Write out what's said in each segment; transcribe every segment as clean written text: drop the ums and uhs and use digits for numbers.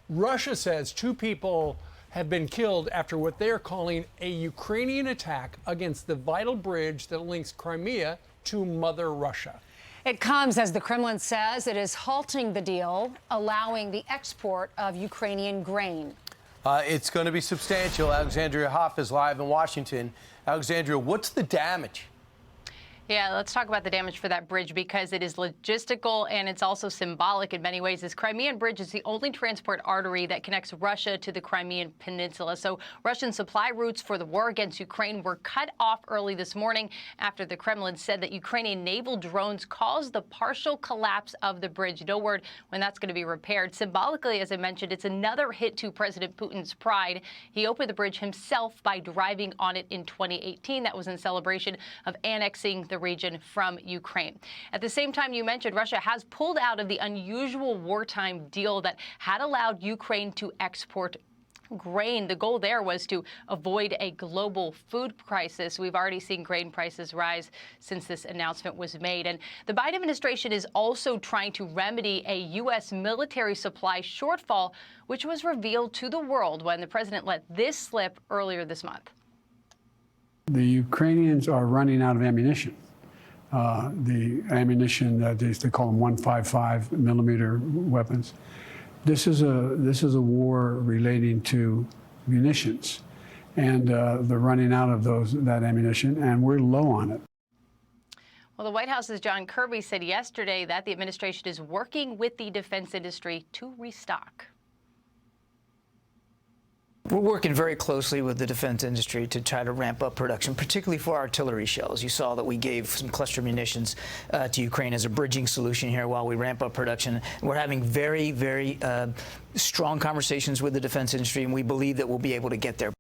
Russia says 2 people have been killed after what they're calling a Ukrainian attack against the vital bridge that links Crimea to Mother Russia. It comes as the Kremlin says it is halting the deal, allowing the export of Ukrainian grain. It's going to be substantial. Alexandria Hoff is live in Washington. Alexandria, what's the damage? Yeah, let's talk about the damage for that bridge because it is logistical and it's also symbolic in many ways. This Crimean bridge is the only transport artery that connects Russia to the Crimean Peninsula. So Russian supply routes for the war against Ukraine were cut off early this morning after the Kremlin said that Ukrainian naval drones caused the partial collapse of the bridge. No word when that's going to be repaired. Symbolically, as I mentioned, it's another hit to President Putin's pride. He opened the bridge himself by driving on it in 2018. That was in celebration of annexing the region from Ukraine. At the same time, you mentioned Russia has pulled out of the unusual wartime deal that had allowed Ukraine to export grain. The goal there was to avoid a global food crisis. We've already seen grain prices rise since this announcement was made. And the Biden administration is also trying to remedy a U.S. military supply shortfall, which was revealed to the world when the president let this slip earlier this month. The Ukrainians are running out of ammunition. The ammunition that they call them 155 millimeter weapons. This is a war relating to munitions, and they're running out of that ammunition, and we're low on it. Well, the White House's John Kirby said yesterday that the administration is working with the defense industry to restock. We're working very closely with the defense industry to try to ramp up production, particularly for artillery shells. You saw that we gave some cluster munitions to Ukraine as a bridging solution here while we ramp up production. We're having very, very strong conversations with the defense industry, and we believe that we'll be able to get there.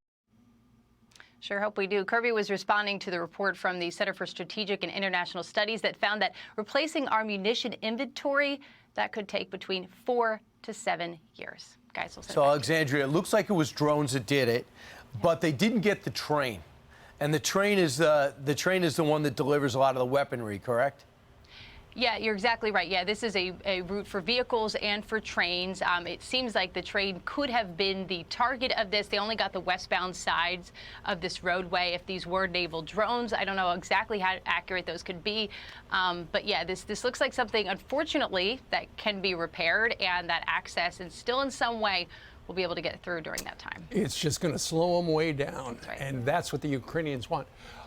Sure hope we do. Kirby was responding to the report from the Center for Strategic and International Studies that found that replacing our munition inventory, that could take between 4 to 7 years. Guys, we'll so Alexandria, it looks like it was drones that did it, but they didn't get the train. And the train is the one that delivers a lot of the weaponry, correct? Yeah, you're exactly right. Yeah, this is a route for vehicles and for trains. It seems like the train could have been the target of this. They only got the westbound sides of this roadway. If these were naval drones, I don't know exactly how accurate those could be. But yeah, this looks like something, unfortunately, that can be repaired, and that access and still in some way will be able to get through during that time. It's just going to slow them way down, That's right. And that's what the Ukrainians want.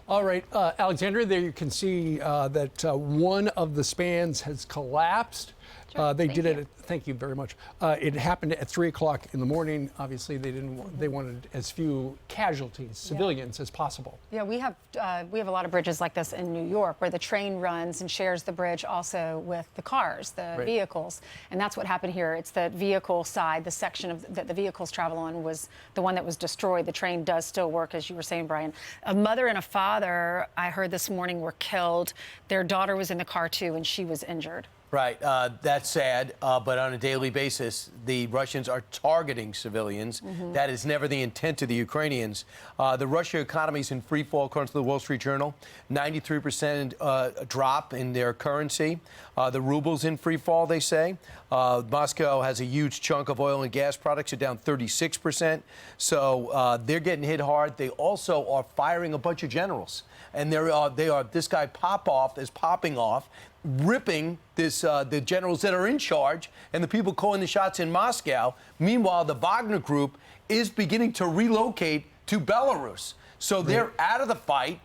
All right, Alexandria, there you can see that one of the spans has collapsed. Sure. They did it. Thank you very much. It happened at 3 o'clock in the morning. Obviously, they wanted as few casualties, civilians, as possible. Yeah, we have a lot of bridges like this in New York, where the train runs and shares the bridge also with the cars, the vehicles, and that's what happened here. It's the vehicle side, the section of that the vehicles travel on was the one that was destroyed. The train does still work, as you were saying, Brian. A mother and a father, I heard this morning, were killed. Their daughter was in the car too, and she was injured. Right. That's sad. But on a daily basis, the Russians are targeting civilians. That is never the intent of the Ukrainians. The Russian economy is in free fall, according to the Wall Street Journal. 93% drop in their currency. The ruble's in free fall, they say. Moscow has a huge chunk of oil and gas products, are down 36%. So they're getting hit hard. They also are firing a bunch of generals. And this guy Popov is popping off, ripping the generals that are in charge and the people calling the shots in Moscow. Meanwhile, the Wagner Group is beginning to relocate to Belarus. So they're out of the fight,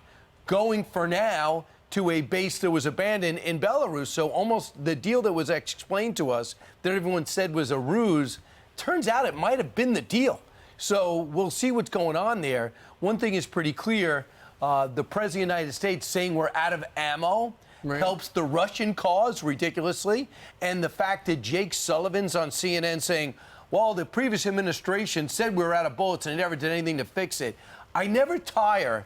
going for now to a base that was abandoned in Belarus. So almost the deal that was explained to us that everyone said was a ruse, turns out it might have been the deal. So we'll see what's going on there. One thing is pretty clear. The President of the United States saying we're out of ammo helps the Russian cause ridiculously. And the fact that Jake Sullivan's on CNN saying, well, the previous administration said we were out of bullets and they never did anything to fix it. They never tire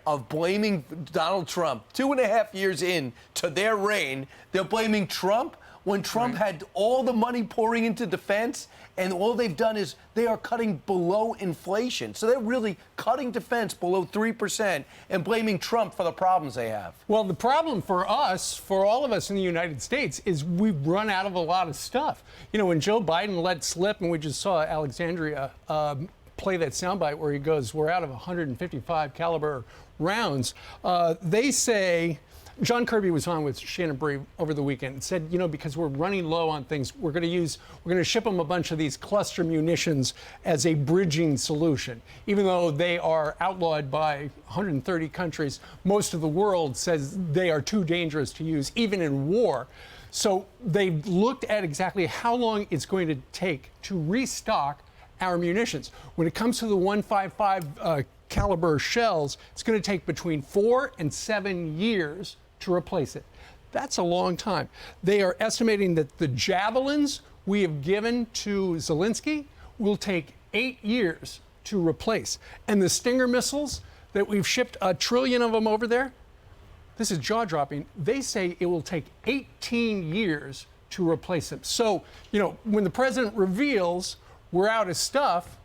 of blaming Donald Trump. 2.5 years in to their reign, they're blaming Trump. when Trump had all the money pouring into defense, and all they've done is they are cutting below inflation. So they're really cutting defense below 3% and blaming Trump for the problems they have. Well, the problem for us, for all of us in the United States, is we've run out of a lot of stuff. You know, when Joe Biden let slip, and we just saw Alexandria play that soundbite where he goes, we're out of 155 caliber rounds. They say, John Kirby was on with Shannon Bree over the weekend and said, you know, because we're running low on things, we're going to ship them a bunch of these cluster munitions as a bridging solution. Even though they are outlawed by 130 countries, most of the world says they are too dangerous to use, even in war. So they've looked at exactly how long it's going to take to restock our munitions. When it comes to the 155 caliber shells, it's going to take between 4 and 7 years to replace it. That's a long time. They are estimating that the javelins we have given to Zelensky will take 8 years to replace. And the Stinger missiles that we've shipped 1 trillion of them over there, this is jaw-dropping, they say it will take 18 years to replace them. So, you know, when the president reveals we're out of stuff,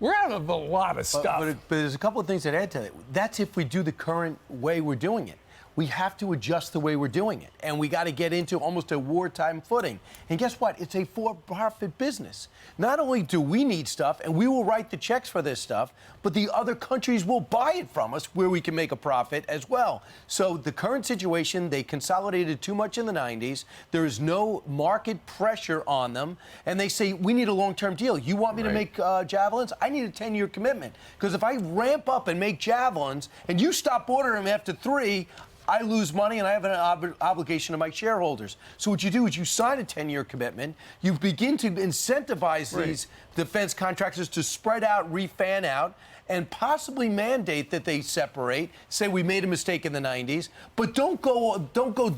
we're out of a lot of stuff. But there's a couple of things that add to that. That's if we do the current way we're doing it. We have to adjust the way we're doing it. And we got to get into almost a wartime footing. And guess what? It's a for-profit business. Not only do we need stuff, and we will write the checks for this stuff, but the other countries will buy it from us where we can make a profit as well. So the current situation, they consolidated too much in the 90s. There is no market pressure on them. And they say, we need a long-term deal. You want me to make javelins? I need a 10-year commitment. Because if I ramp up and make javelins and you stop ordering them after 3, I lose money and I have an obligation to my shareholders. So what you do is you sign a 10-year commitment. You begin to incentivize these defense contractors to spread out, refan out, and possibly mandate that they separate. Say we made a mistake in the 90s, but don't go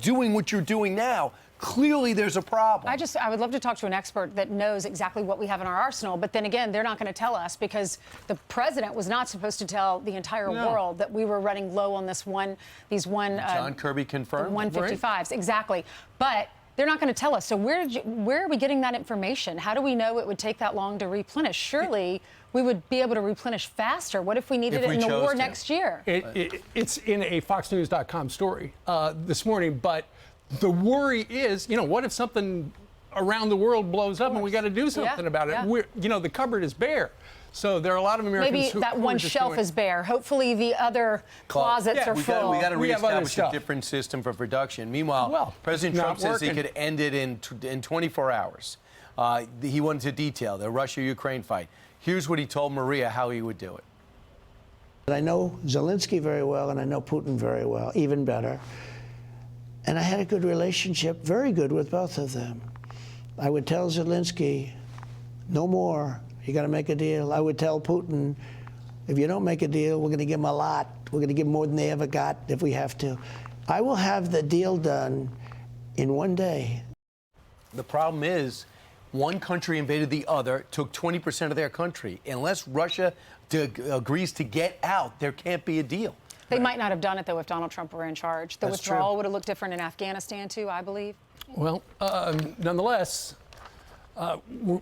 doing what you're doing now. Clearly, there's a problem. I would love to talk to an expert that knows exactly what we have in our arsenal. But then again, they're not going to tell us because the president was not supposed to tell the entire world that we were running low on these John Kirby confirmed 155s. Exactly. But they're not going to tell us. So where are we getting that information? How do we know it would take that long to replenish? Surely we would be able to replenish faster. What if we needed it in the war next year? It's in a FoxNews.com story this morning, but the worry is, you know, what if something around the world blows up and we got to do something about it? You know, the cupboard is bare. So there are a lot of Americans Maybe that one shelf is bare. Hopefully the other closets are full. We got to reestablish a different system for production. Meanwhile, President Trump says he could end it in 24 hours. He wanted to detail the Russia-Ukraine fight. Here's what he told Maria how he would do it. I know Zelensky very well, and I know Putin very well, even better. And I had a good relationship, very good with both of them. I would tell Zelensky, no more. You got to make a deal. I would tell Putin, if you don't make a deal, we're going to give them a lot. We're going to give them more than they ever got if we have to. I will have the deal done in one day. The problem is, one country invaded the other, took 20% of their country. Unless Russia agrees to get out, there can't be a deal. They might not have done it, though, if Donald Trump were in charge. The withdrawal would have looked different in Afghanistan, too, I believe. Well, nonetheless,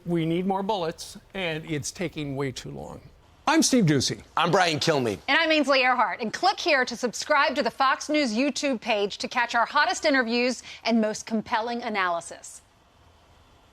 we need more bullets, and it's taking way too long. I'm Steve Doocy. I'm Brian Kilmeade. And I'm Ainsley Earhart. And click here to subscribe to the Fox News YouTube page to catch our hottest interviews and most compelling analysis.